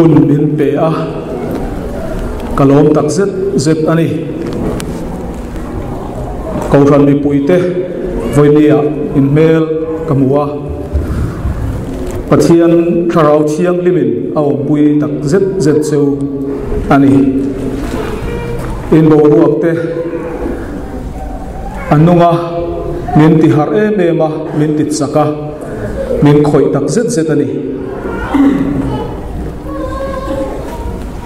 un in pe a kalom tak zet ani kauran mi puite voinia in mel kamua pathian tharau thiang limin aw pui tak zet cheu ani in bo ruakte anunga min ti har ma min ti saka min khoi tak zet ani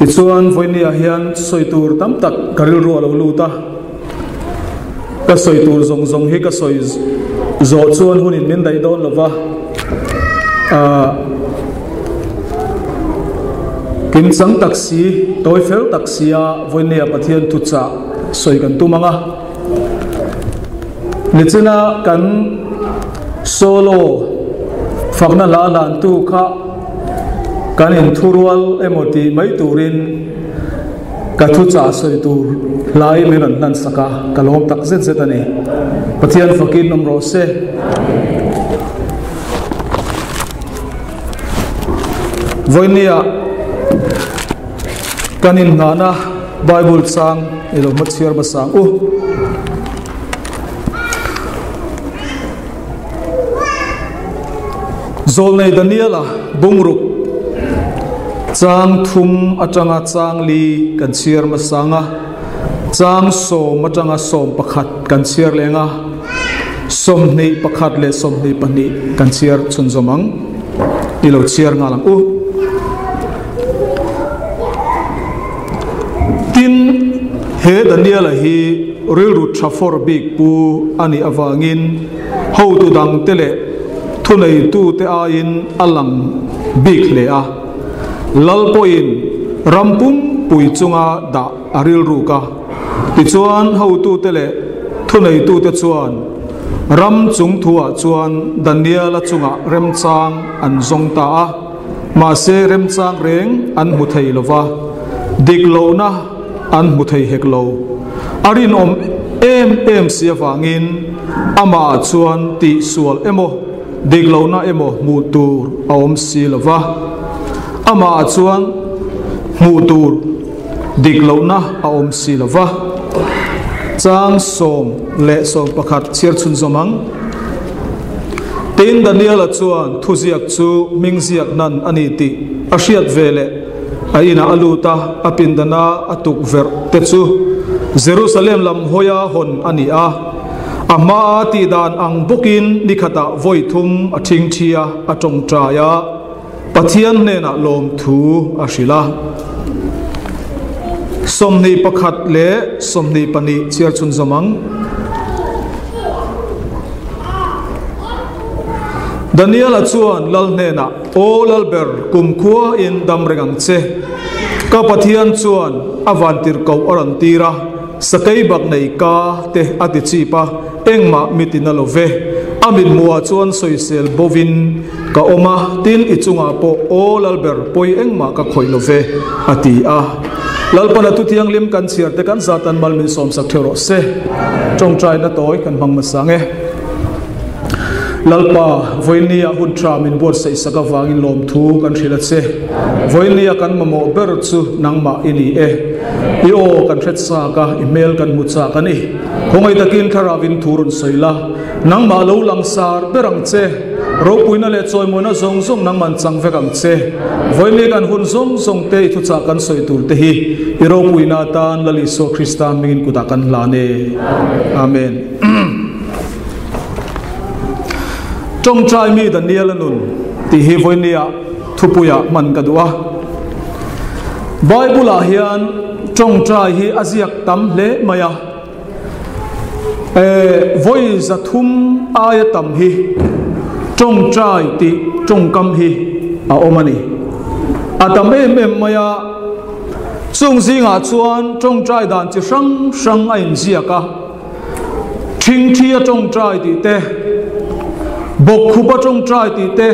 Ituan voinia hian soitur tam tak karil ro lo luta ka soitur zong hi ka soi zo chuan hunin min dai don lova kin sang taxi toy fel taxia voinia pathian tu cha soi kan tu manga nichina kan solo fakna la lan tu kha kan in thurual emoti mai turin ka thu cha soi tur lai menan nan saka kalom tak zet ani pathian fakin nomro se voinia kanin ngana bible sang ilo mathiar ba sang zolnei Daniela bungruk chang thum atanga chang li kan chiar ma sanga chang som atanga som pakhat kan chiar lenga som nei pakhat le som nei pani kan chiar chun zomang ilo chiar ngalang tin he Daniela hi ril ru thafor big pu ani awangin ho tu dang tele thunei tu te a in alang big le a lalpoin rampum pui chunga da aril ruka ti chuan ho tu tele thunei tu te chuan ram chung thua chuan Daniela chunga rem chang an zong ta a ma se rem chang reng an mu thei lova dik lo na an mu thei hek lo arin om em sia wangin ama chuan ti sual emo dik lo na emo mu tur om si lova ama chuan mu tur dik lo na om si lova chang som le som pakhat chiar chun zomang tin Daniela chuan thuziak chu mingziak nan ani ti ashiat vele aina aluta apindana atuk ver te chu Jerusalem lam hoya hon ani a ama ti dan ang bukin nikhata voithum athing thia atong traya pathian nena lom thu ashila somni pakhat le somni pani chiar chun zamang Daniela chuan lal nena o lal ber kumkhua in damrengang che ka pathian chuan avantir ko orantira sakai bak nei ka te ati chipa engma mitina love amin muwa chuan soisel bovin ka oma tin ichunga po o lal ber poi engma ka khoi love ati a lalpana tu thiang lim kan chiar te kan zatan malmin som sak thero se tong trai na toy kan bang masange lalpa voinia huntra min bor sei saka wangin lom thu kan thila che voinia kan mamo ber chu nangma ini io kan thet sa ka email kan mucha kani hongai takin tharawin thurun soila nangma lo langsar berang che ro puina le choi mona zong zong nangman changve kam che voinia kan hun zong te thu cha kan soi tur te hi iro puina tan lali so Christian mingin kuda kan lane amen trong trai mi Daniela nun ti hi voinia thupuya man kadua Bible hian trong trai hi aziak tam le maya voi zathum aya tam hi trong trai ti trong kam hi a omani atam em maya chung zinga chuan trong trai dan chi sang ain ziaka thing thia trong trai ti te bok khupa trong trai ti te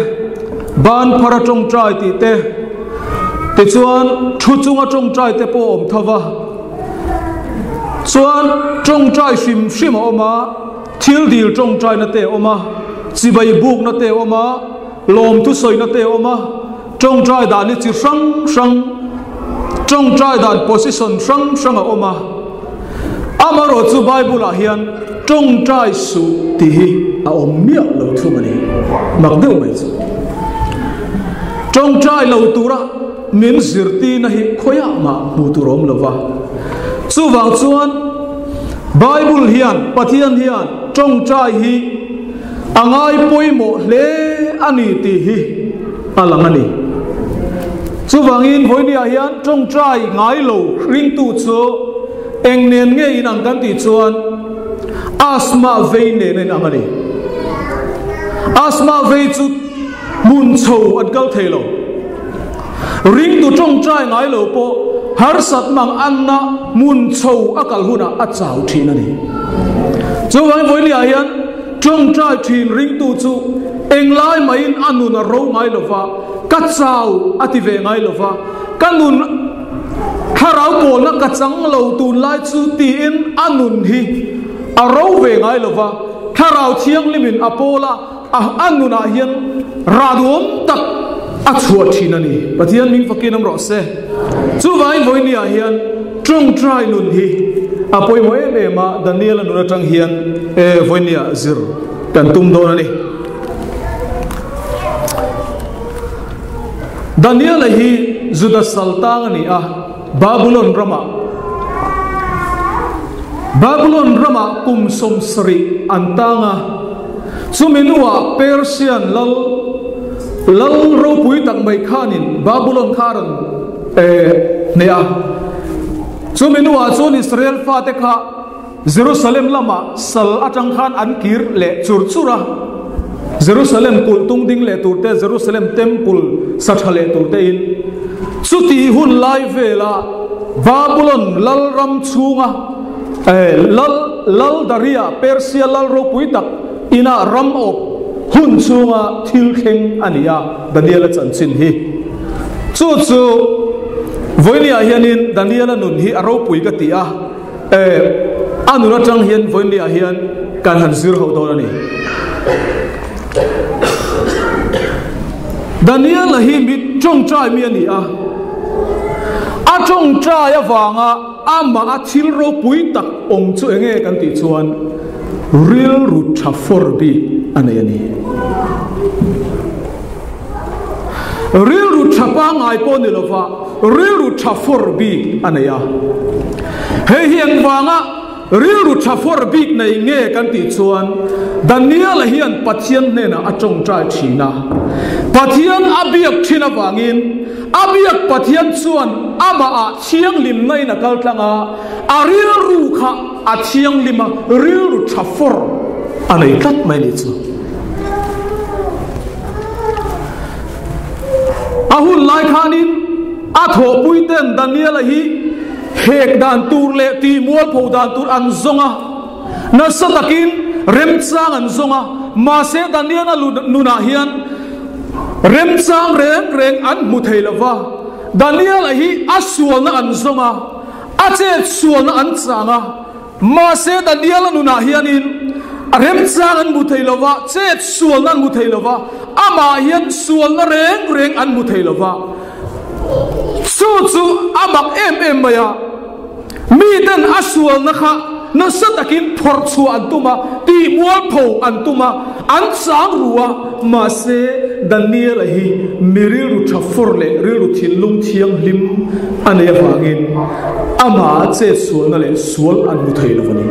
ban phara trong trai ti te te chuan thu chunga trong trai te po om thawa chuan trong trai sim oma thil dil trong trai na te oma chibai buk na te oma lom tu soi na te oma trong trai đàn chỉ sang sang trong trai đàn position sang sang ở oma amaro chu Bible là hiền trong trai su thì ở miệng lâu thu mà đi mặc đâu mấy chứ trong trai lâu tu ra miếng zirti na hi khoya mà bu tu rom lova chu wang chuan Bible hiền pathian hiền trong trai hi angai poimo le ani ti hi alang ani chu wangin voinia hian trong trai ngai lo ring tu chu eng nen nge in ang kan ti chuan asma ve ne nen ang ani asma ve chu mun chho at kal thelo ring tu trong trai ngai lo po har sat mang anna mun chho akal huna a chau thin ani chu wang voinia hian trong trai thin ring tu chu eng lai mai in anu na ro ngai lo va ka chau ati ve ngai lo va kanun harau ko na ka chang lo tu lai chu ti in anun hi a ro ve ngai lo va harau thiang limin apola a anuna hian radom tak a chuat thin ani pathian ming fakin am ro se chu vai voinia hian trong trai nun hi apoi mo em ma Daniela nuna tang hian voinia zir kan tum do ani Daniela hi Juda Saltang ani Babylon Rama kum som sri antanga suminua Persian lal ro pui tak mai khanin Babylon kharan nea suminua chon Israel fa te kha Jerusalem lama sal atang khan an kir le churchura Jerusalem kul tung ding le turte Jerusalem temple sathale turte in suti hun lai vela Babylon lal ram chunga lal daria Persia lal ro puitak ina ram op hun chunga thil kheng ania Daniela chanchin hi chu voinia hianin Daniela nun hi aro pui ka tia anura tang hian voinia hian kan han zir ho do ani Daniela hi mit trong trai mi ani a trong trai awanga ama a thil ro pui tak ong chu enge kan ti chuan real root thafor bi ani real root thapa ngai po ni lova real root thafor bi anaya he hian wanga real root thafor bi nei nge kan ti chuan Daniela hian pathian ne na a trong trai thina pathian abiak thina wangin abiak pathian chuan ama a chiang lim nei na kal tlanga a real ru kha a chiang lima real ru thafor anei tat mai ni chu ahun lai khanin a tho puiten Daniela hi hek dan tur le ti mual pho dan tur an zonga na satakin rem chang an zonga ma se Daniela nuna hian rem chang reng an muthei lova Daniela hi asual na an zonga ache sual na an changa ma se Daniela nuna hianin rem chang an muthei lova che sual na an muthei lova ama hian sual na reng an muthei lova chu amak em maya mi den asual na kha na satakin phor chu antuma ti mual pho antuma an sang ruwa ma se Daniela hi miriru thafor le riru thilung thiang lim ane wangin ama che sual na le sual an muthei lovani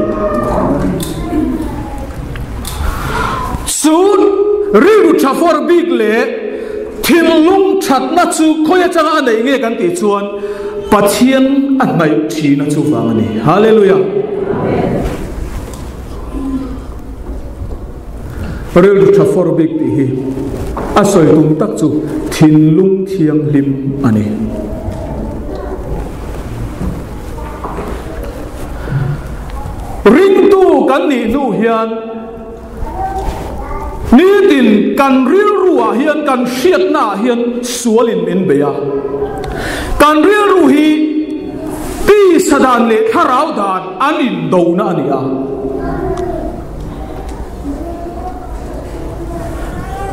sun riru thafor big le thilung that na chu khoya changa nei nge kan ti chuan pathian an mai thi na chu wangani hallelujah real thafor big ti hi asoi tum tak chu thinlung thiang lim ani ring tu kan ni nu hian ni tin kan real ruwa hian kan hriat na hian sualin in beya kan real ru hi pi sadan le tharau dan anin do na ania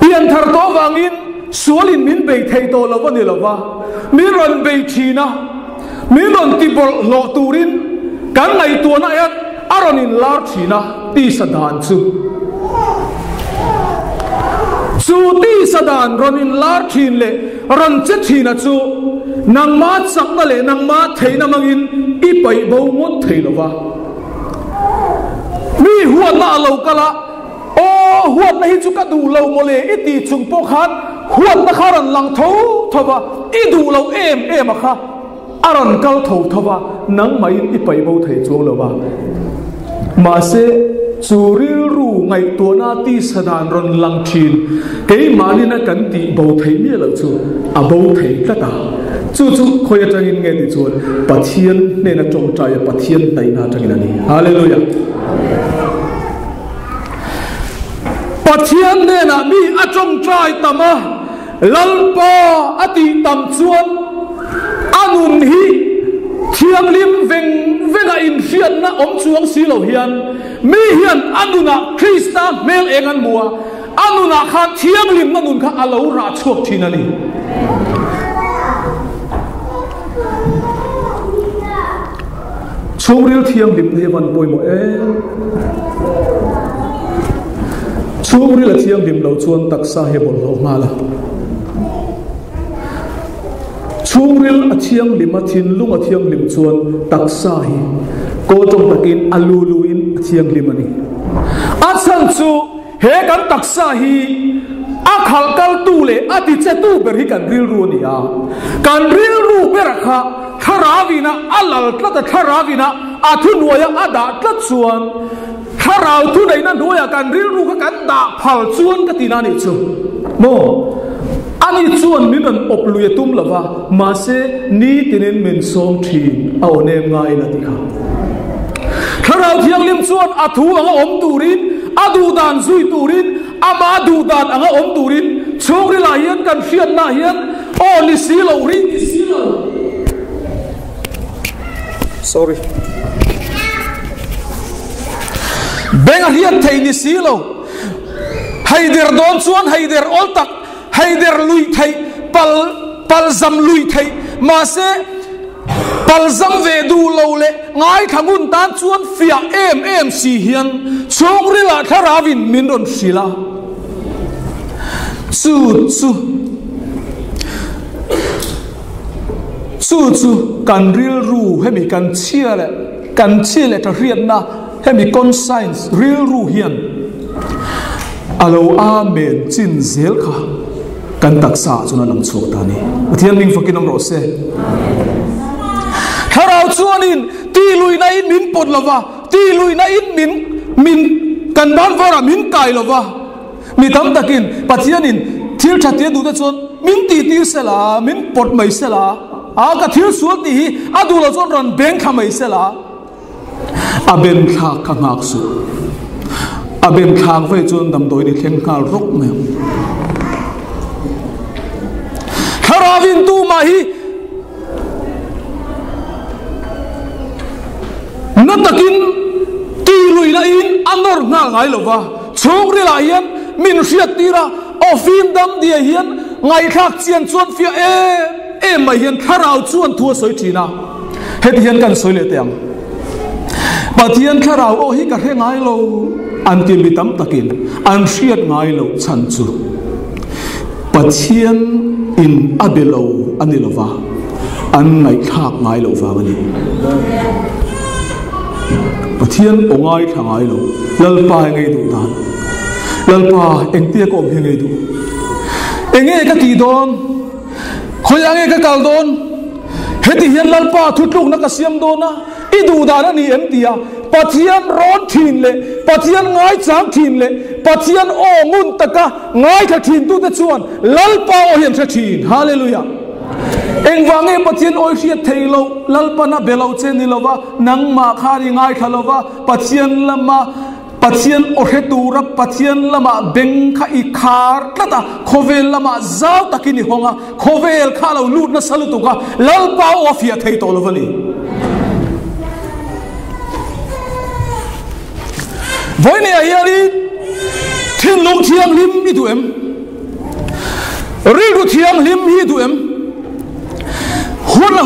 pian thar to wangin sualin min be thei to lova ni lova mi ron be thina mi ron ti bol lo turin kan ngai tu na ya aronin lar thina ti sadan chu ti sadan ronin lar thin le ron che thina chu nang ma chak na le nang ma theina mangin I pai bo ngot thei lova mi huat na lo kala o huat na hi chu ka du lo mo le I ti chung po khat huat na kharan lang tho thowa I du lo em a kha aron kal tho thowa nang mai I pai bo thei chu lova ma se churil ru ngai to na ti sadan ron lang thin ke mani na kan ti bo thei mi lo chu a bo thei ka ta chu khoi atangin nge ti chun pathian ne na chong chai pathian tai na atangin ani hallelujah pathian ne na mi achong chai tama lalpa ati tam chuan anun hi thiam lim venga in fian na om chuang si lo hian mi hian anuna krista mel engan mua anuna kha thiam lim na nun kha alo ra chuak thinani churil thiam lim ne ban poi mo churil thiam lim lo chuan taksa he bol lo mala churil athiam lim athin lung athiam lim chuan taksa hi ko tong takin alulu in athiam lim ani asal chu he kan taksa hi akhal kal tu le ati che tu ber hi kan ril ru ni a kan ril ru ber kha tharavina alal tla tharavina athun noya ada tla chuan tharau tu nei na noya kan ril ru ka kan da phal chuan ka tina ni chu mo ani chuan min an opluya tum lova ma se ni tinin min som thi a onem ngai na ti kha tharau thiang lim chuan athu anga om turin adu dan zui turin ama du dan anga om turin chokri la hian kan fiat na hian o ni silo ri ni silo sorry benga hian thei ni silo haider don chuan haider ol tak haider lui thei pal zam lui thei ma se pal zam ve du lo le ngai thangun tan chuan fia em si hian chokri la tharavin min ron sila chu kan ril ru hemi kan chia le ta rian na hemi conscience ril ru hian alo amen chin zel kha kan taksa chuna lang chok ta ni athian ning fakin ong ro se harau chuanin ti lui na in min pot lova ti lui na in min kan ban vara min kai lova mi tam takin pathianin thil thatia du ta chon min ti sela min pot mai sela a ka thil suat ni adu lo chon ron beng kha mai sela aben kha ka ngak su aben khang vai chon dam doi ni thleng kal rok me kharavin tu ma hi na takin ti lui na in anor ngai lova chokri la hian min riat tira ofin dam dia hian ngai thak chian chuan fia mai hian kharau chuan thua soi thina het hian kan soi le teang pathian kharau o hi ka he ngai lo an ti mi tam takin an riat ngai lo chan chu pathian in abelo anilova an ngai thak ngai lo wa ani pathian ongai thangai lo lalpa ngai du dan lalpa engtia ko he ngai du enge ka ti don khoyange ka kal don heti hian lalpa thutluk na ka siam do na idu dan ani emtia pathian ron thin le pathian ngai chang thin le pathian o ngun taka ngai tha thin tu ta chuan lalpa o hian tha thin hallelujah engwange pathian oi hriat theilo lalpa na belo chen ni lova nang ma khari ngai thalova pathian lama pathian o hetura pathian lama bengkha I khar tata khovel lama zau takini honga khovel khalo lut na salutuka lalpa o fia thei to lovani voine ayari thin long thiam lim mi tu em riru thiang lim hi du em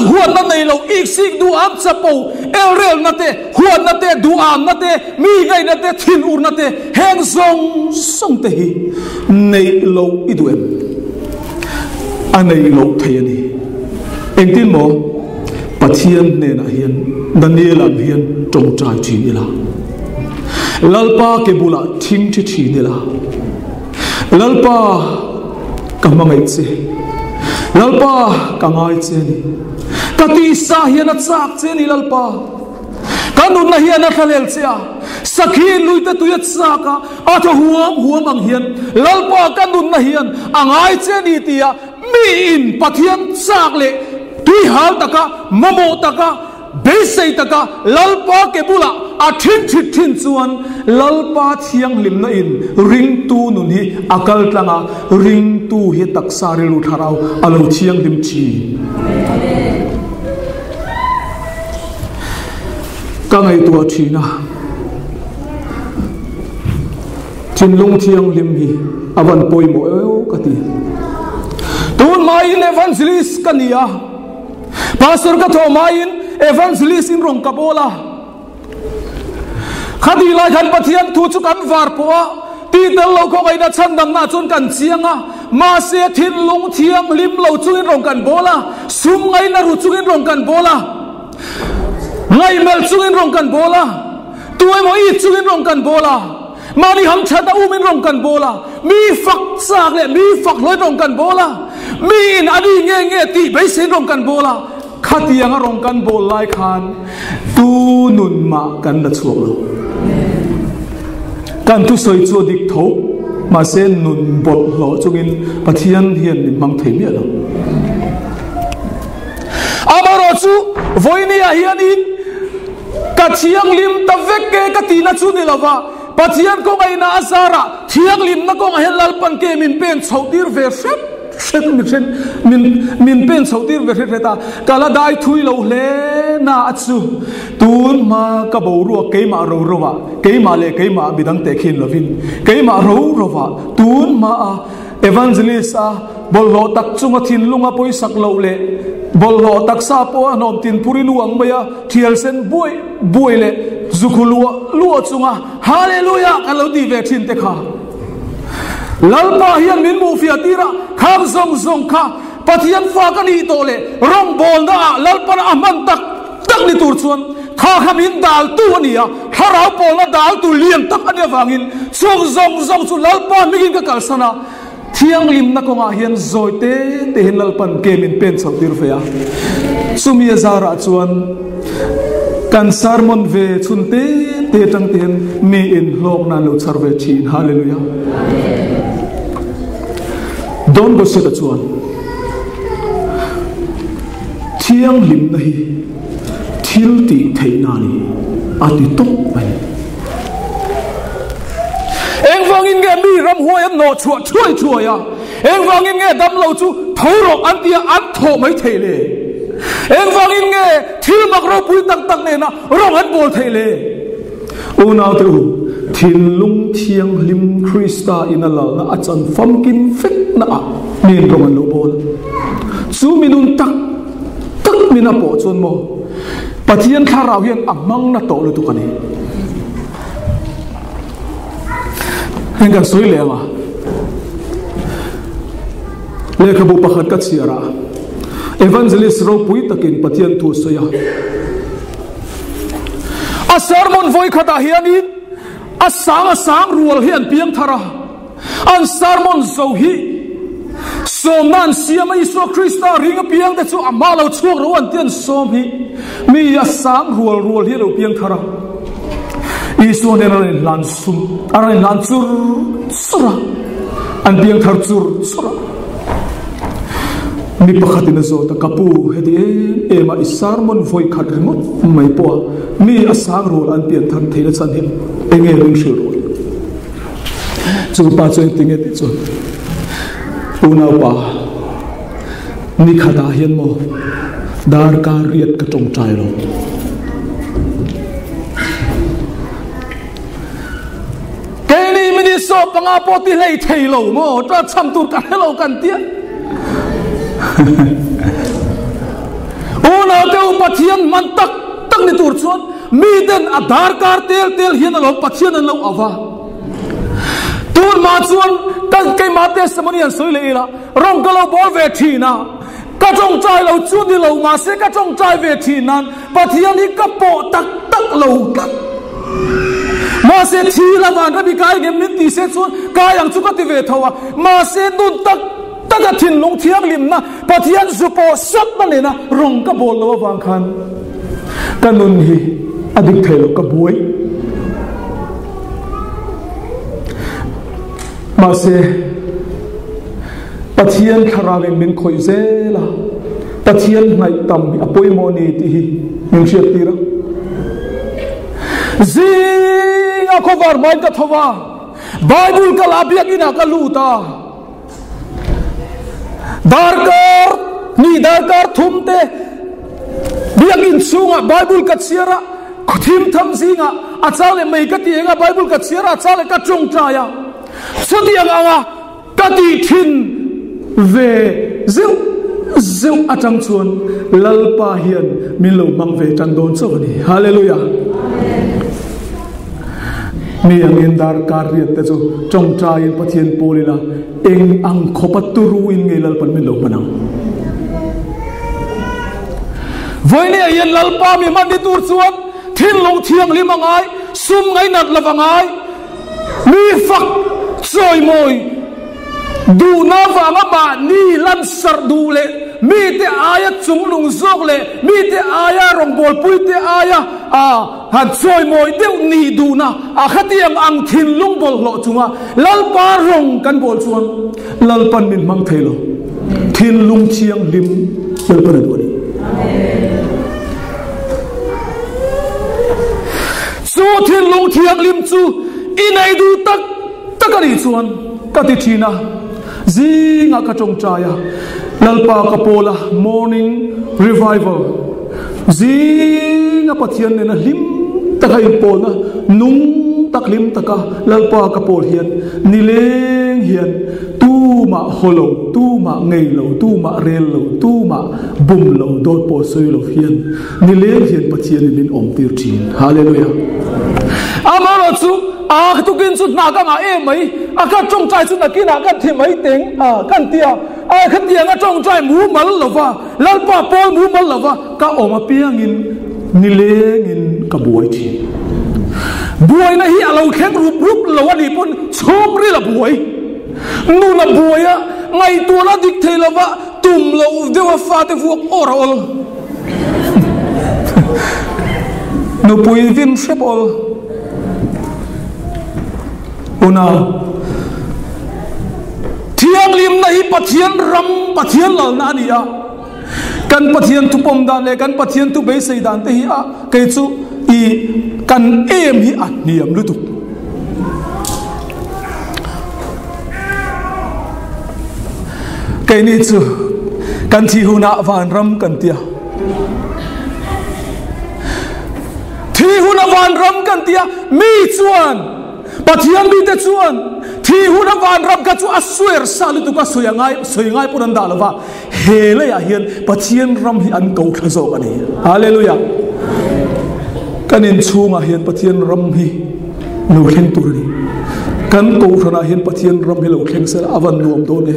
huan na nei lo ik sik du am chapo elrel na te huan na te du am na te mi ngai na te thin ur na te heng song te hi nei lo idu em anei lo thayani engtin mo pathian ne na hian Daniela hian Tawngtai chinila lalpa ke bula thing chi chinila lalpa kamangai che lalpa kangai che ni kati sa hian a chak che ni lalpa kanun na hian a thalel che a sakhin luita tuya chaka atha huam ang hian lalpa kanun na hian angai che ni tia mi in pathian chak le tui hal taka mamo taka besei taka lalpa ke bula a thin chuan lalpa thiang lim na in ring tu nun hi akal tlanga ring tu hi taksari lu tharau alo thiang lim chi ka ngai tua thina chinlung thiang lim hi avan poimo kati tun mai evangelist kania pastor ka tho mai evangelist in rong kabola khadi lai khan pathian thu chu kan var po ti dal lo ko gaina chandam na chun kan chianga ma se thin lung thiang lim lo chu in rong kan bola sum ngai na ru chu in rong kan bola ngai mel chu in rong kan bola tuai mo i chu in rong kan bola mani ham chata in rong kan bola mi fak sak le mi fak loi rong kan bola mi in adi nge ti bai se rong kan bola khatiang a rong kan bol lai khan tu nun ma kan da chuak lo kan tu soi chu dik tho ma se nun bol lo chungin pathian hian min mang thei mi lo amaro chu voini a hian in ka thiang lim ta vekke ka tina chu ni lova pathian ko ngai na azara thiang lim na ko ngai lal pan ke min pen chhautir ve sep min pen chhautir ve reta kala dai thui lo hle na achu tun ma ka bo ru keima ro rowa keima le keima bidang te khin lovin keima ro wa tun ma evangelist a bollo tak chunga thin lunga poi sak lo le bollo tak sa po anom tin puri luang maya thial sen buai le zukhulu lu chunga hallelujah kalo di ve thin te kha lalpa hian min mu fia tira kham zong kha pathian fa ka ni to le rong bol da lalpa aman tak ni tur chuan kha khamin dal tu ania harau pol na dal tu lian tak ania wangin zong chu lalpa migin ka kalsana thiang lim na ko nga hian zoite te hin lalpan ke min pen chautir fea sumi zara chuan kan sermon ve chunte te tang ten mi in lok na lo charve chin hallelujah don go se chuan thiang lim na hi thil ti theina ni ati tok mai eng wangin nge mi ram huai am no chuai ya eng wangin nge dam lo chu thorok an tia an tho mai theile eng wangin nge thil mak ro pui tak ne na rong an bol theile una tu thin lung thiang lim Krista in a lal na achan famkin fet na min rong an lo bol chu minun tak mina po chon mo pathian tharau hian amang na to lu tu kani henga soi lewa le khabu pakhat ka chiara evangelist ro pui takin pathian thu soya a sermon voi khata hianin a sang rual hian piang thara an sermon zo hi somnan siam iso Krista ring piang te chu amalo chuak ro an tian som hi mi a sang rual hi ro piang thara iso ne ran lan sum aran lan chur sura an piang thar chur sura mi pakhatin zo ta kapu hedi ema isarmon voi khat remote mai po mi asang rol an pian than theila chan hi enge ring shil rol chu pa chen tinge ti chu una pa ni khada hian mo dar ka riat ka Tawngtai lo ke ni mi so panga po ti lei thailo mo ta cham tur kan hello kan tia Una teu pathian man tak ni tur chuan mi den adhar kar tel hian alo pathian an lo awa tur ma chuan kan kai ma testimony an soi le la rong ka lo bol ve thina ka chong chai lo chu ni lo ma se ka chong chai ve thinan pathian hi ka po tak lo tak ma se thi la van ra bi kai gem ni ti se chuan ka yang chu ka ti ve thowa ma se nun tak ka thin lung thiang lim na pathian su po sat na le na rong ka bol lo wang khan kanun hi adik thelo ka buai ma se pathian kharang min khoi zela pathian ngai tam apoi moni ti hi ning sia tira zinga khovar mai ka thowa bible ka labiak ina ka luta darkar thumte biakin sunga bible ka chiara thim tham zinga achale mai ka tianga bible ka chiara achale ka chongchaya sodiang anga ka ti thin ve zeu atang chuan lalpa hian min lo mang ve tang don chawani hallelujah mi angin darkar riat te chu chongchain pathian polila eng ang khopaturu in nge lalpan min lo manang voine yen lalpa mi man di tur chuan thin long thiang limangai sum ngai nat lawangai mi fak choi moi du na wanga ba ni lan sar du le mi te aya chung lung zok le mi te aya rong bol pui te aya han choi moi deu ni du na khatiam ang thin lung bol lo chunga lalpa rong kan bol chuan lalpan min mang thelo thin lung chiang lim lalpan ani chu thin lung thiang lim chu inai du tak ani chuan ka ti thina zinga ka chongchaya lalpa kapola morning revival zinga pathian ne na lim taka impona nung taklim taka lalpa kapol hian nileng hian tu ma holo tu ma ngei lo tu ma rel lo tu ma bum lo dot po soi lo hian nileng hian pathian min om tir thin hallelujah amaro chu tu kin chu na ka nga e mai ka chong chai chu na kina kan thi mai teng kan tia khan tia nga chong chai mu mal lova lalpa pol mu mal lova ka oma piangin nilengin ka buai thi buai na hi alo khen rup lo ani pun chom ri la buai nu na buaya ngai tu la dik thelova tum lo dewa fa te fu orol no pui vin shepol una thiang lim na hi pathian ram pathian lal na ania kan pathian tu pom dan le kan pathian tu be sei dan te hi kai chu i kan em hi niam lu tu kai ni chu kan thi huna van ram kan tia thi huna van ram kan tia mi chuan pathian bi te chuan thi huna van ram ka chu aswer salu tu ka soyangai puran dalwa hele ya hian pathian ram hi an ko thazo ani hallelujah kanin chunga hian pathian ram hi lo khen turani kan ko thana hian pathian ram hi lo khen sel avan nuam do ne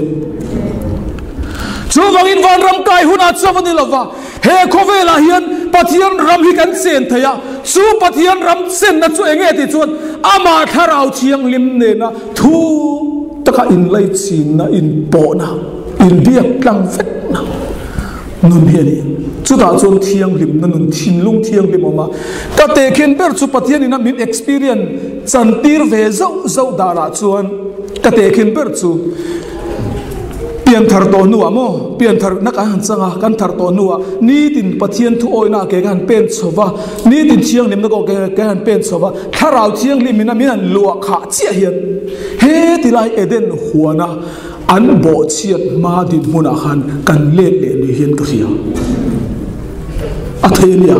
chu wangin van ram kai huna chawani lova he khovela hian pathian ram hi kan sen thaya chu pathian ram sen na chu enge ti chuan ama tharau chiang lim ne na thu taka in lai chin na in po na in biak tlang vet na nun hi ni chu da chon thiang lim na nun thin lung thiang lim ma ka te khen ber chu pathian ina min experience chan tir ve zo dara chuan ka te khen ber chu pian thar to nuwa mo pian thar na ka han changa kan thar to nuwa ni tin pathian thu oina ke kan pen chowa ni tin chiang lim na ko ke kan pen chowa tharau chiang lim mina min lua kha chia hian he tilai eden huana an bo chiat ma din muna han kan le ni hian ka ria athenia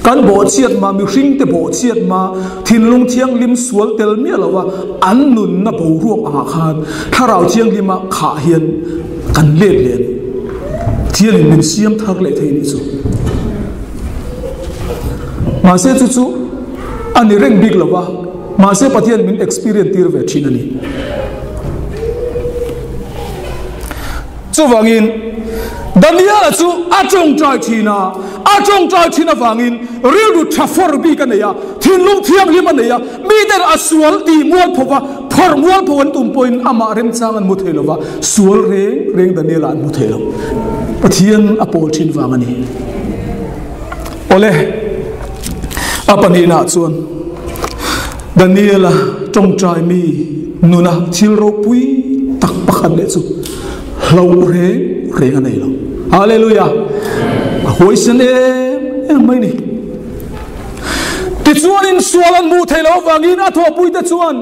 kan bo chiat ma mi hring te bo chiat ma thin lung thiang lim sual tel mi lawa an nun na bo ruak anga khan tharau thiang lima kha hian kan let len thian min siam thak le thei ni chu ma se chu chu ani reng big lawa ma se pathian min experience tir ve thin ani chu wangin Daniela chu atong trai thina wangin real du trafor bi kan ya thin lung thiam him an ya mi der aswal ti mual phova phor mual phon tum point ama rem chang an mu thelowa sual reng Daniela an mu thelo pathian apol thin wangani ole apani na chuan Daniela tong trai mi nuna thil ro pui tak pakhan le chu lo reng anei lo hallelujah hoi san mai ni ti chuan in sualan mu thelo wangin a tho pui te chuan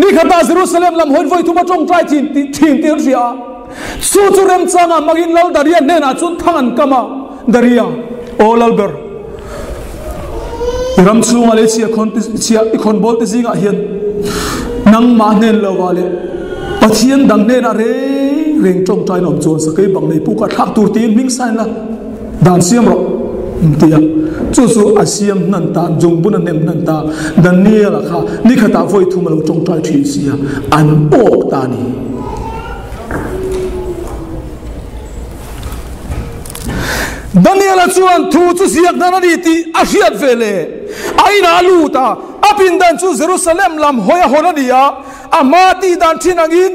ni khata Jerusalem lam hoi voi thuma tong trai thin tir ria chu rem changa magin lal daria ne na chun thangan kama daria all alber ram chunga le chia ikon bol te zinga hian nang ma nen lo wale pathian dang ne na reng trong trai nom chuan sakai bang nei pu ka thak tur tin ming sai la dan siam ro tia chu asiam nan ta jong bun nem nan ta Daniela kha ni khata voi thuma lo trong trai thi sia an ok ta ni Daniela chuan thu chu siak dan ani ti a hiat vele aina lu ta apin dan chu Jerusalem lam hoya honadia amati dan thinangin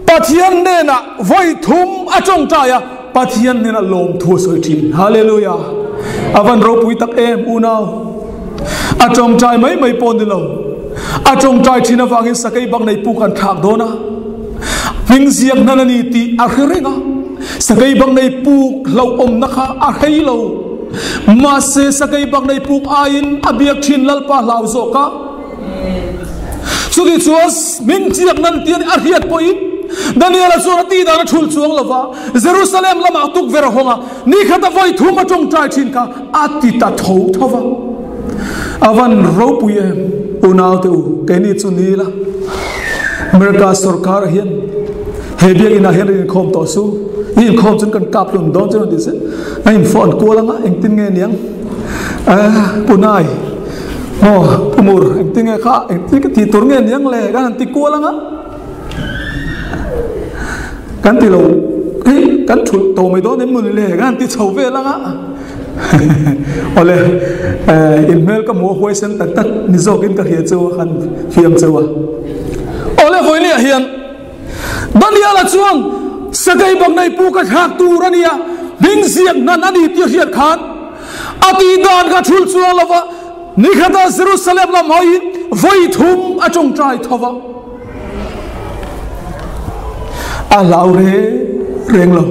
pathian ne na voi thum atong taya pathian ne na lom thu soi thin hallelujah avan ro pui tak em unau atong tai mai pon di lo atong tai thina wangin sakai bang nei pu kan thak dona ming ziak nanani ti a khrenga sakai bang nei pu lo om na kha a hei lo ma se sakai bang nei pu ain abiak thin lalpa lau zo ka sugi chuas min ziak nan ti a hiat poi Daniela chuan ti dana thul chuang lova Jerusalem lama tuk ver honga ni khata voi thuma tong trai thin ka ati ta tho thova avan ro puye unau te u keni chuni la America sarkar hian hebia ina hian in khom to su in khom chun kan kap lun don chun dise ai phone ko langa eng tin nge niang punai mo pumur eng tin nge kha eng tin ka ti tur nge niang le kan ti ko langa kan ti lo kan thul to mai do nem mun le kan ti chau ve langa ole email ka mo hoi sen tak ni zokin ka hia chu han fiam chawa ole voi ni hian Daniela chuan sakai bang nei pu ka thak tu rania bing siak nan ani ti hiat khan ati dan ka thul chu lova ni khata Jerusalem la mai voi thum atong trai thova alau reng lo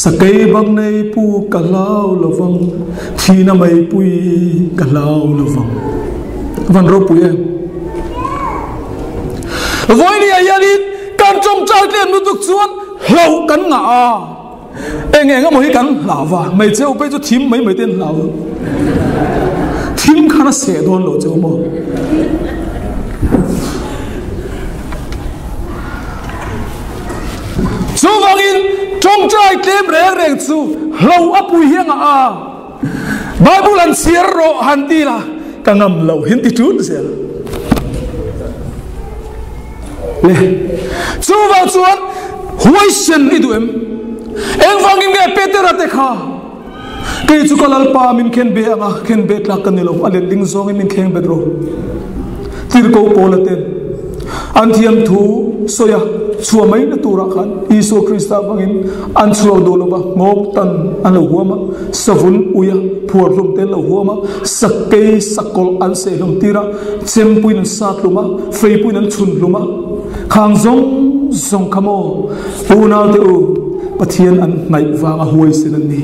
sakai bang nei pu kalau lovang thina mai pui kalau lovang van ro puye voi ni ayani kan trong trai tlem nu tuk chuan lo kan nga eng mo hi kan lawa mai cheu pe chu thim mai ten law thim khana se don lo cheu mo chu wangin trong trai tlem reng chu lo apui hiang Bible an siar ro handila kangam lo hin ti tun sel le chu wa chuan huai sen iduem eng wangin nge Peter ate kha ke chu kalal pa min khen be anga khen be tla kan lo ale ding zong min khen bedro tir ko polaten anthiam thu soya chuamai na tura khan Isu Krista bangin an chuaw do lova ngok tan an lo huama savun uya phur lum te lo huama sakkei sakol an se lum tira chempuin sat luma feipuin an chun luma khang zong khamo punau te u pathian an ngai wanga huai sen ani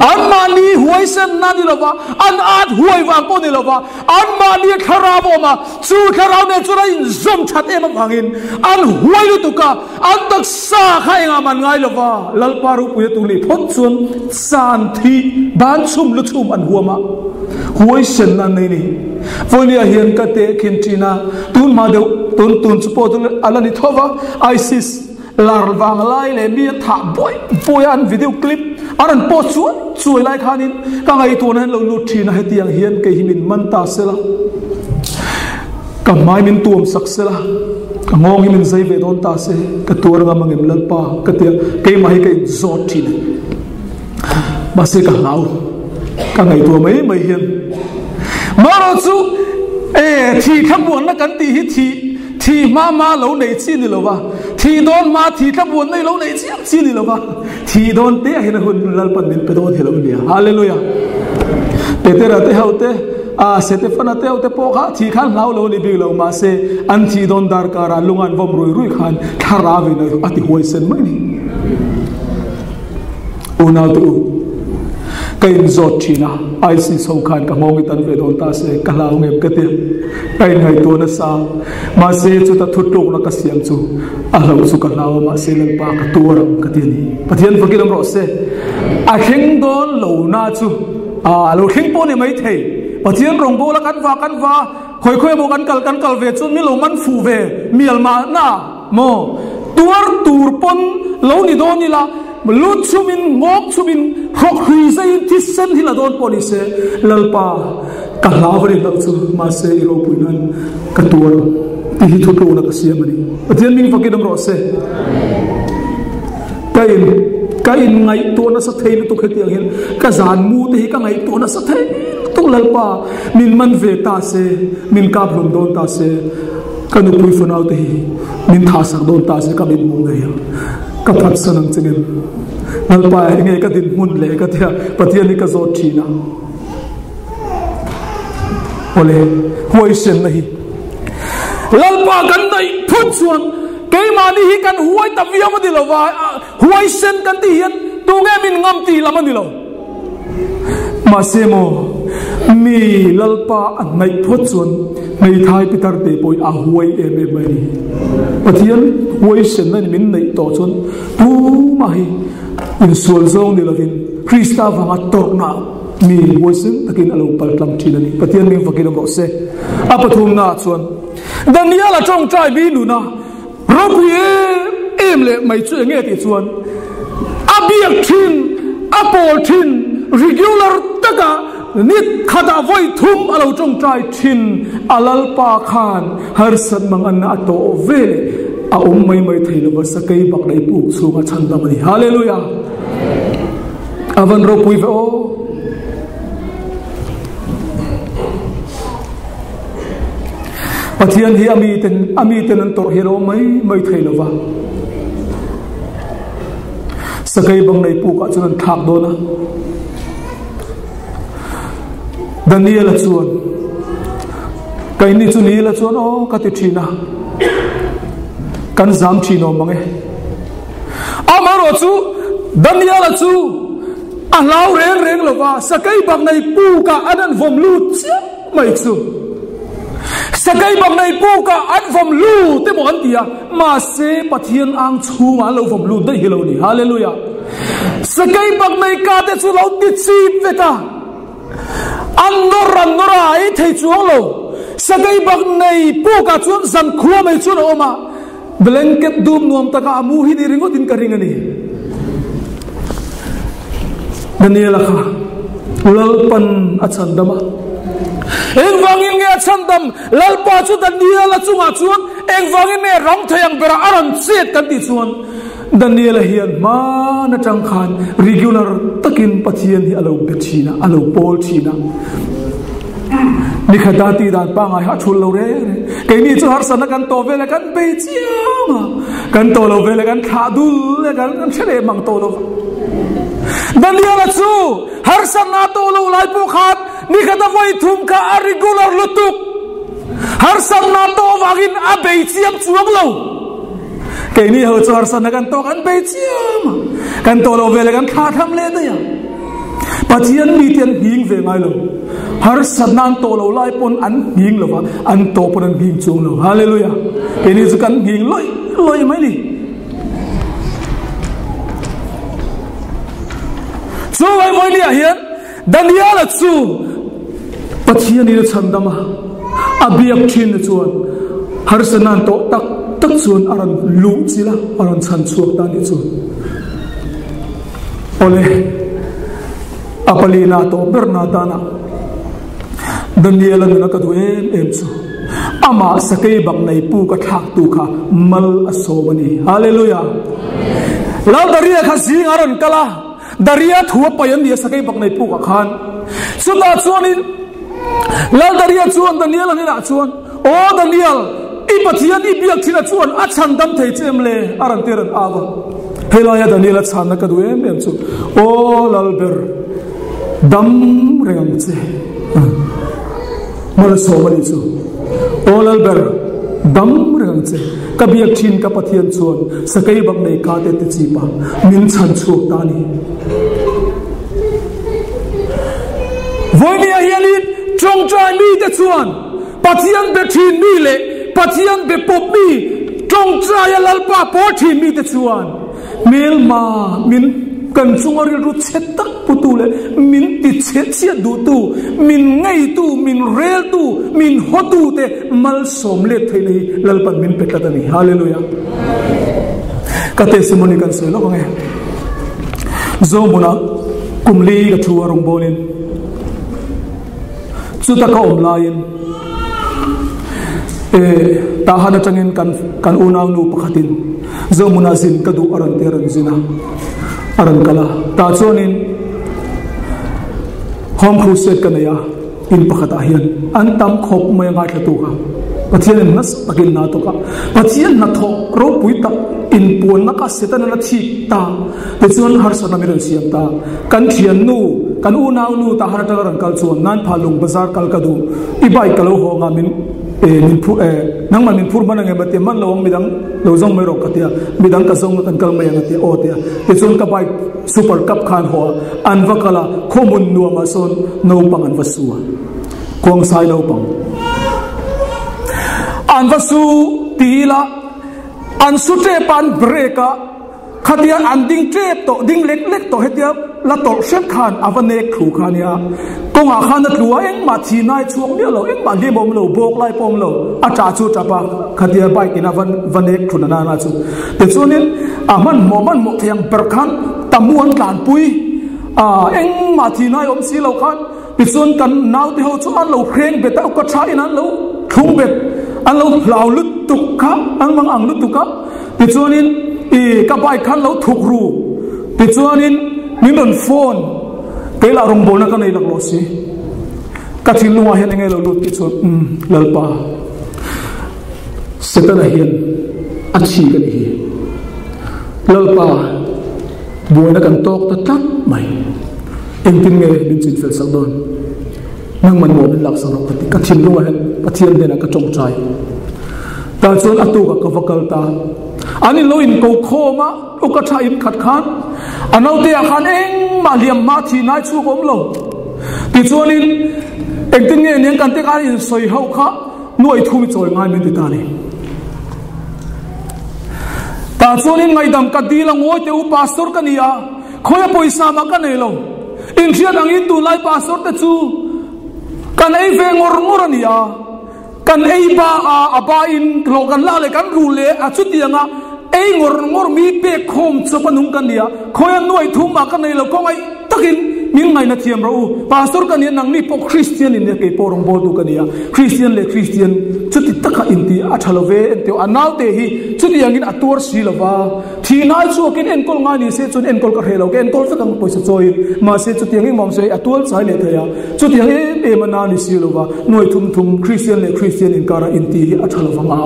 an mani huai sen nani lova an at huai wang ko ni lova an mani kharabo ma chu kharau ne chura in zom that em wangin an huai lu tuka an tak sa khai nga man ngai lova lalparu pu tu li phot chun san thi ban chum lu chum an huama huai sen nan nei ni vonia hian ka te khin tina tun ma de tun chupo tu alani thova isis lar wang lai le mi tha boy an video clip aran po chuai lai khanin ka ngai tu nan lo lu thina hetiang hian ke himin man ta sela ka mai min tuam sak sela ka ngong himin zai ve don ta se ka tur nga mangem lalpa ka te ke mai ke zot thina ba se ka lau ka ngai tu mai hian maro chu thi khabuan na kan ti hi thi ma lo nei chi ni lo wa thi don ma thi khabuan nei lo nei chi ni lo wa thi don te hin hun lalpan min pe don helo ni hallelujah petera te haute Stefana te haute po kha thi khan lau lo ni bi lo ma se an thi don dar kara lungan vom rui khan kharawi na ati hoi sen mai ni una tu kain zot china ai si so khan ka mong tan ve don ta se kala ngem ka te kai ngai to na sa ma se chu ta thutok na ka siam chu a lo chu ka law ma se lang pa ka tur ka ti ni pathian fakilam ro se a kheng don lo na chu lo kheng po ni mai thei pathian rong bo la kan wa khoi mo kan kal ve chu mi lo man fu ve mial ma na mo tur pon lo ni don ni la lut chumin ngok chumin khok hui zai thi sen hila don police lalpa ka lawri lak chu ma se ro puinan ka tur ti hi thu na ka siamani pathian ming fakidam ro se kain ngai to na sa thei tu khetiang hin ka zan mu te hi ka ngai to na sa thei tu lalpa min man ve ta se min ka blum don ta se ka nu pui funau te hi min tha sak don ta se ka min mu ngai ka phat sanang chengem lalpa nge ka din mun le ka thia pathian ni ka zot thina ole huai sen nahi lalpa kan dai phut chuan ke mani hi kan huai ta viam di lo wa huai sen kan ti hian tu nge min ngam ti lam ni lo ma se mo mi lalpa an nai phut chuan nei thai pitar te poi a huai em mai pathian huai sen na min nei to chuan tu mai in sual zong ni lovin Krista vanga torna mi huasin takin alo paltlam thina ni pathian ming fakil ro se apathum na chuan Daniela Tawngtai bi nu na robie em le mai chu nge ti chuan abiak thin apol thin regular taka nit khada voi thum alo Tawngtai thin alalpa khan har sat mang an ato ve a mai thailo ba sakai bak dai pu sunga chanda mani hallelujah avan ro pui ve o pathian hi ami ten an tor hero mai thailo ba sakai bang dai pu ka chuan thak do na Daniela chuan kai ni chu ni la chuan o ka ti thina kan zam chino mange amaro chu Daniela chu alau reng lova sakai bang nei pu ka anan vom lu chia mai chu sakai bang nei pu ka an vom lu te mo an tia ma se pathian ang chu nga lo vom lu dai hilo ni hallelujah sakai bang nei ka te chu lo ti chi ve ka an nora ai thei chu lo sakai bang nei pu ka chu zan khuwa mai chu no ma blanket dum nuam taka amu hi ni ringo din ka ringani Daniela kha lalpan achandama eng wangin nge achandam lalpa chu Daniela chunga chuan eng wangin ne ram thayang bera aran chet kan ti chuan Daniela hian ma na tang khan regular takin pathian hi alo bechina alo pol china ni khadati dan pa ngai ha thul lo re ke ni chu har san kan to vele kan pe chiang kan to lo vele kan khadul le kan chele mang to lo Daniela chu har san na to lo lai pu khat ni khada voi thum ka regular lutuk har san na to wagin a be chiam chuang lo ke ni ho chu har san kan to kan pe chiam kan to lo vele kan kha tham le ta ya pathian mi tian hing ve ngai lo har sanan to lo lai pon an hing lo wa an to pon an hing chung lo hallelujah ini chu kan hing loi mai ni so ai moi ni hian Daniela chu pathian ni chandama abiak thin chuan har sanan to tak chuan aran lu chila aran chan chuak ta ni chu ole apalina to bernadana Daniela na kadu em chu ama sakai bak nei pu ka thak tu kha mal asobani hallelujah la daria kha sing aran kala daria thuwa payan dia sakai bak nei pu ka khan sunda chuanin la daria chuan Daniela ni la chuan o Daniel I pathian I biak thina chuan a chan dam thei chem le aran teran awa helaya Daniela chan na kadu em chu o lalber dam reng che mal sobani chu o lalber dam reng che ka biak thin ka pathian chuan sakai bak nei ka te te chi pa min chan chu ta ni voinia hiali Tawngtai mi te chuan pathian be thin mi le pathian be pop mi Tawngtai lalpa po thin mi te chuan mel ma min kan chungaril ru chetak putule min ti che du tu min ngai tu min rel tu min hotu te mal somle thei lalpan min petlatani hallelujah ka testimony kan se lo nge zo muna kumli ka thu arong bolin chuta ka omlain ta hana changin kan unaw nu pakhatin zo muna sin ka du aran teran zina aran kala ta chonin home crusade kanaya in pakhata hian an tam khop mai nga thatu ka pathian nas takin na to ka pathian na tho ro pui tak in pon na ka setan na thi ta te chon har sana mi ran siam ta kan thian nu kan unaw nu ta har ta ran kal chon nan phalung bazar kal ka du I bai kalo ho nga min min phu nang man min phur man nge batte man lawang midang lo jong mai ro ka tia midang ka jong kan kal mai nga te o tia te chon ka bai super cup khan ho an vakala khomun nu ma son no pang an vasua kong sai no pang an vasu tila an su te pan breka khatia an ding trep to ding lek to hetia la tol shet khan avane khu khania konga khan na tlua eng ma thi nai chuak ne lo eng ma li bom lo bok lai pom lo a cha chu cha pa khatia bai kina vanek thuna na chu te chunin aman mo thiang per khan tamuan tlan pui eng ma thi nai om si lo khan pichun kan naw te ho chu an lo khreng beta ka tha in an lo thung bet an lo lau lut tuk kha an mang ang lut tuk kha pichunin ka bai khan lo thuk ru pichunin min don phone ke la rong bol na ka nei lak lo si ka thin lunga hen ngai lo lut pichun lalpa setana hian achi ka ni lalpa buana kan tok ta tak mai em tin nge bin chin fel sak don nang man mo bin lak sang ro ka thin lunga hen pathian de na ka Tawngtai ta chon atu ka vakal ta ani loin ko khoma o ka tha in khat khan anau te khan eng ma liam ma thi nai chu bom lo ti chonin ektin nge nen kan te ka in soi ho kha nuai thu mi choi ngai min ti ta ni ta chonin ngai dam ka di lang o te u pastor ka nia khoya poisa ma ka nei lo in thian ang in tu lai pastor te chu kan ei ve ngor ania kan ei ba aba in logan la le kan rule a chutianga ei ngor mi pe khom chopanung kan dia khoya noi thum ma kan nei lo kongai takin min ngai na thiam ro pastor kan ni nang ni po Christian in ke porong bodu kan dia Christian chuti taka inti athalove ente anaw te hi chuti angin atur silova thinai chu kin enkol nga ni se chun enkol ka helo ke enkol fa kang poisa choi ma se chuti angin mom se atul chai le thaya chuti angin e mana ni silova noi thum Christian in kara inti hi athalova ma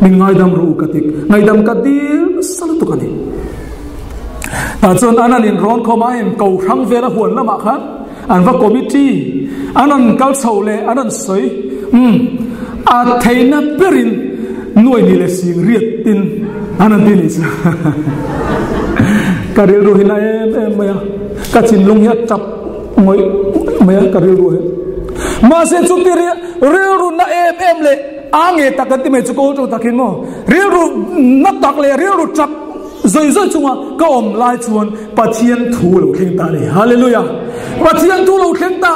min ngai dam ru katik ngai dam kadil salutu kani ta chon anan in ron khoma em ko rang vera huan lama khan an va committee anan kal chole anan soi a theina perin nuai ni le sing riat tin anan tin is karil ru hina maya ka chin lung hiat chap ngoi maya karil ru ma se chu ti ril ru na em le ange takati me chu ko chu takin mo ril ru na tak le ril ru chap zoi chunga ka om lai chuan pathian thu lo thleng ta ni hallelujah pathian thu lo thleng ta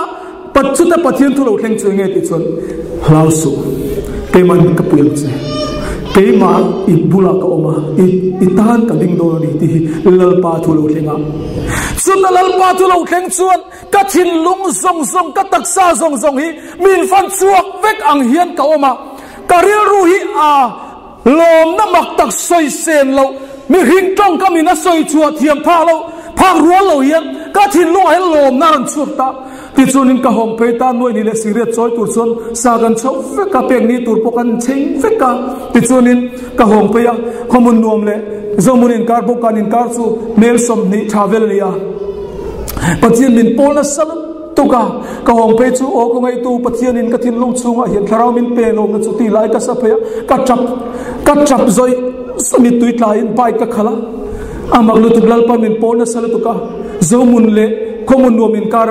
pachuta pathian thu lo thleng chu nge ti chuan hlau su ke man ka puyam che ke ma I bula ka oma I tan ka ding do ni ti lal pa thu lo thlenga chuta lal pa thu lo thleng chuan ka thin lung zong ka taksa zong hi min fan chuak vek ang hian ka oma ka ril ru hi lom na mak tak soi sen lo mi hing tong ka min a soi chua thiam pha lo phang rual lo hian ka thin lung ai lom na ran chuak ta ti chunin ka hong pe ta noi ni le siret choi tur chon sa gan chau fe ka pek ni tur pokan ching fe ka ti chunin ka hong pe ya khomun nuam le zomunin kar bokan in kar chu mel som ni travel ni ya pathian min pol na sal tuka ka hong pe chu o ko ngai tu pathian in ka thin lung chunga hian tharau min pe lom na chu ti lai ka sa pe ka chap zoi sami tuit lai in pai ka khala amaglu tu blal pa min pol na sal tuka zomun le khomun nuam in kar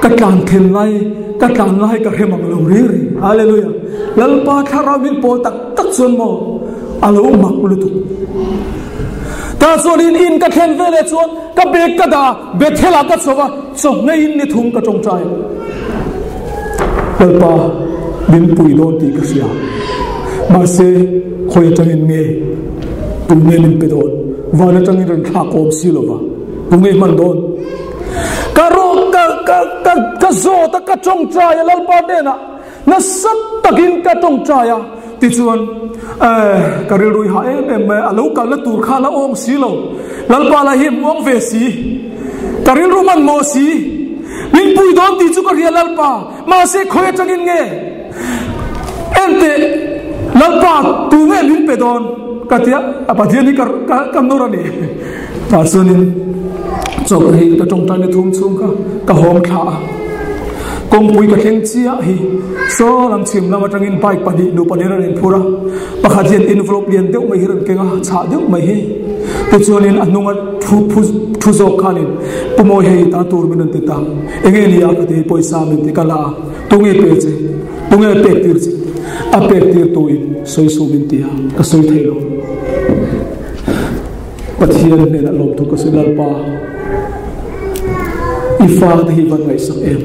katlan then lai ka hemang lo ri hallelujah lalpa thara min po tak chon mo alo mak lutu ta sonin in ka then vele chon ka be ka da be thela ka chowa so nei in ni thum ka chong chai lalpa bin pui don ti ka sia ma se khoi changin nge tu ne lim pe don wana changin ran tha kom silova tu nge man don karo ka zo ta ka chong chaya lalpa de na sat takin ka chong chaya ti chuan karil rui ha em alo ka la tur kha la ong si lo lalpa la hi muang ve si karil ru man mo si min pui don ti chu ka ria lalpa ma se khoi changin nge ente lalpa tu nge min pe don ka tia apathian ni kam no ra ni ta chuanin chok hi ka chong tan ni thum chung ka hom kha kong pui ka thleng chia hi so lam chim lama tangin pai pani nu panera rin phura pakhathian envelope lian deuh mai hiran kenga cha deuh mai hi te chuanin anunga thu zo khanin pumoi hei ta tur min te ta enge lia ka te poisa min te kala tunge pe che tunge pe tir che a pe tir tu in soi su min tia ka soi thailo pathian ne la lom tu ka silal pa ifa de hi van ngai sak em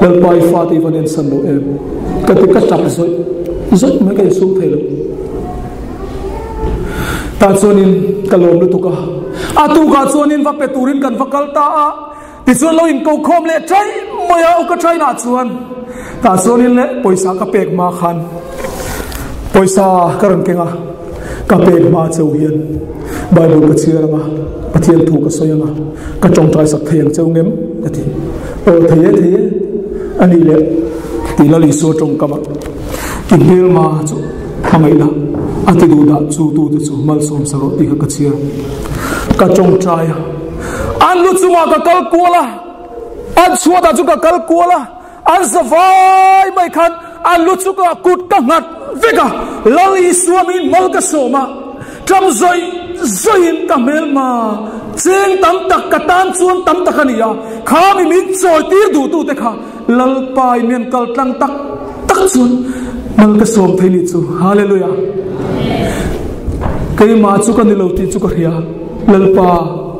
lal pa ifa de van en san lo em ka te ka chap zoi me ka su thailo ta chonin kalom lu tu ka atu ka chonin va pe turin kan vakal ta a ti chon lo in ko khom le chai moya o ka chai na chuan ta chonin le poisa ka pek ma khan poisa karan kenga ka pek ma cheu hian bible ka chiranga pathian thu ka soyanga ka chong trai sak thayang cheu ngem ati o theye ani le ti la li so chong kama in bel ma chu hangai la ati du da chu tu chu mal som saro ti ka chir ka chong trai an lu chu ma ka kal kuala an chua da chu ka kal kuala an savai mai khan an lu chu ka kut ka ngat veka lali suamin mal ka soma tram zoin ka mel ma cheng tam tak ka tan chuan tam tak ania kha mi min choi tir du tu te kha lal pai men kal tlang tak chuan mal ka som thaini chu hallelujah kai ma chu ka ni lo ti chu ka ria lal pa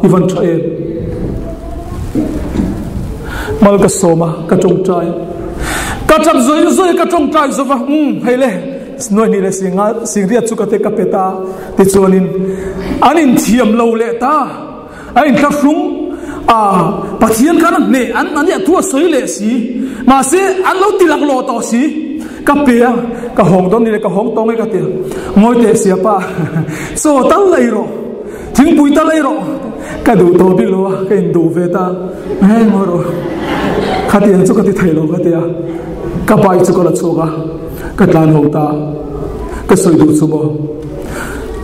ivan thae mal ka soma ka chong trai ka chap zoi ka chong trai zova hele noi ni le singa singria chu ka te ka peta ti chuanin anin thiam lo le ta ain thla hrung pathian kana ne an ya thua soi le si ma se an lo tilak lo to si ka pe ka hong don ni le ka hong tong e ka te ngoi te sia pa so tal lai ro thing pui ta lai ro ka du to bi lo ka in du ve ta ngoro khatian chu ka ti thai lo ka te ka pai chu ko la chuga ka tlan ho ta ka soi du chu bo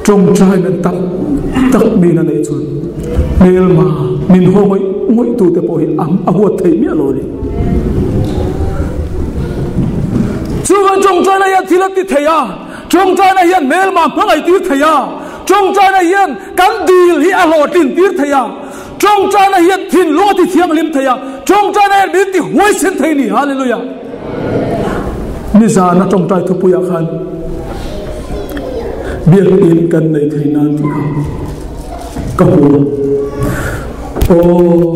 trong trai men tak mi na nei chun mel ma min ho ngoi tu te po hi am abuat thei mi lo ni chu wa trong trai na ya thilat ti theya trong trai na hian mel ma phangai ti theya trong trai này hiền cắn đi hi alo tin tiết thầy à trong trai này hiền thiên lo thì thiêng lim thầy à trong trai này biết thì huế xin thầy nỉ hallelujah ni già nó trong trai thu bùi khan biết in cần này thầy nan thì không có buồn ô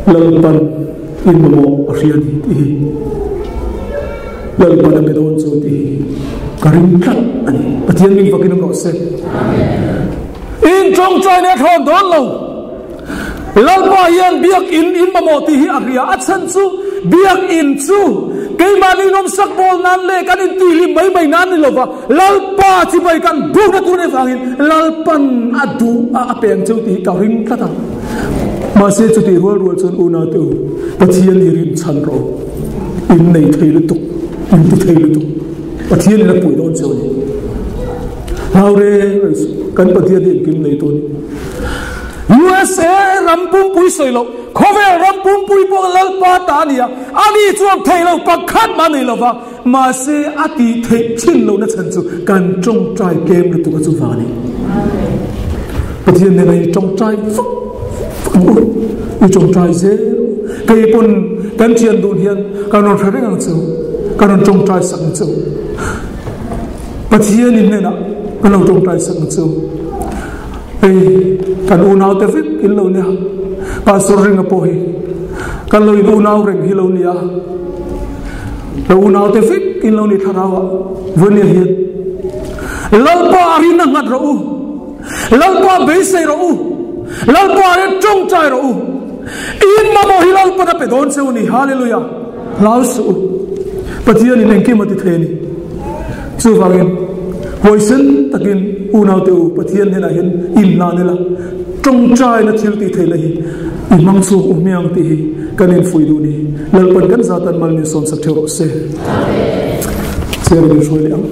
lần ban in một riêng thì lần ban cái đồn rồi thì karim kat ani pathian min vakin no se in trong trai này thon đón lâu lần ba hiền biết in một thì hi aria achan chu biết in chu cái mà đi nôm sắc bol nan le kan in tili mấy nan ni lova lalpa chi bai kan bu na tu ne wangin lalpan adu a peng chu ti ka ring kata mà se chu ti rual chon una tu pathian hi rin chan ro in nei thei lu tu in tu thei lu tu pathian la pui don chon how re kan pathian din kim nei tu USA rampum pui soilo khove rampum pui po lalpa ta nia ani chuam thei lo pakhat ma nei lova ma se ati thei chin lo na chan chu kan trong trai kem lu tu ka chu wa ni pathian nei trong trai i trong trai ze kai pun kan chian dun hian kan non thare ngang chu kan non trong trai sang chu pathian in na kan non trong trai sang chu ei kan unau te vik in lo nia pastor ring a pohi kan lo in unau ring hi lo nia lo unau te vik in lo ni tharawa vonia hian lalpa arina ngat ro u lalpa beisei ro u lalpa re trong trai ro u in ma mo hi lalpa na pe don se uni hallelujah lausu pathian in engki mati theni chu wangin voisin takin unau te u pathian hena hin in na ne la trong trai na thil ti thei la hi imang su umiang ti hi kanin fui du ni lalpan kan zatan mal ni som sak thero se amen che ri shoi liang